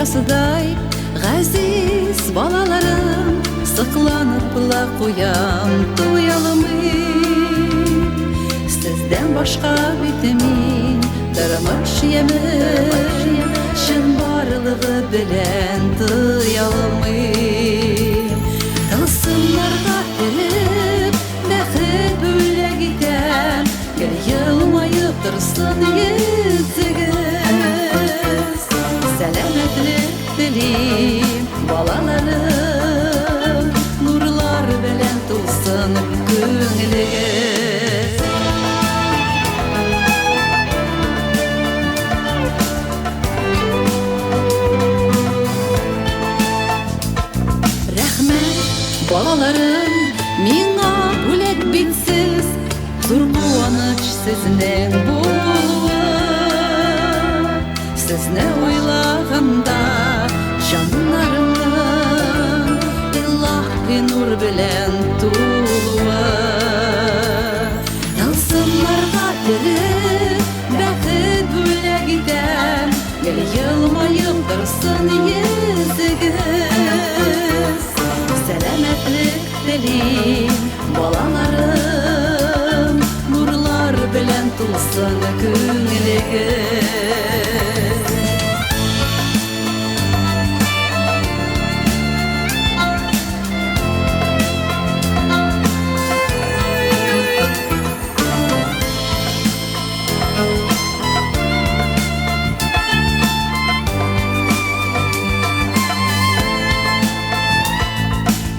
Дөньясыдай газиз балаларым, сыкланып-ла куям, туй алмыйм. Сездән башка бит мин тормыш ямын, чын барлыгы белән туй алмыйм. Тылсымларга кереп, бәхет бүләк итәм, гел елмаеп торсын йөзегез. Сәламәтлек телим, балаларым, нурлар белән тулсын күңелегез. Рәхмәт, балаларым, миңа бүләк битсез, зур куаныч сезнең булуы. Сезне уйлаганда җаннарымның илаһи нур белән тулуы. Тылсымларга кереп, бәхет бүләк итәм, гел елмаеп торсын йөзегез. Сәламәтлек телим, балаларым, нурлар белән тулсын күңелегез.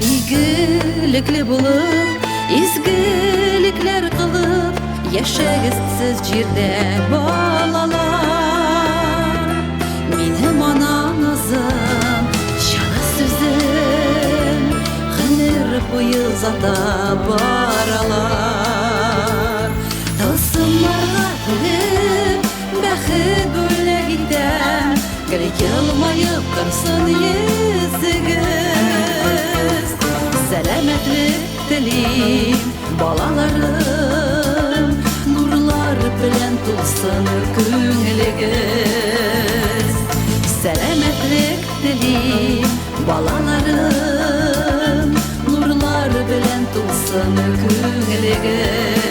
Игелекле булып, изгелекләр кылып, яшәгез сез җирдә, балалар. Минем ана назым, җана сүзем, гомер буе узата баралар. Тылсымларга кереп, бәхет бүләк итәм, гел елмаеп торсын йөзегез. Сәламәтлек телим, балаларым, нурлар белән тулсын күңелегез. Сәламәтлек телим, балаларым, нурлар белән тулсын күңелегез.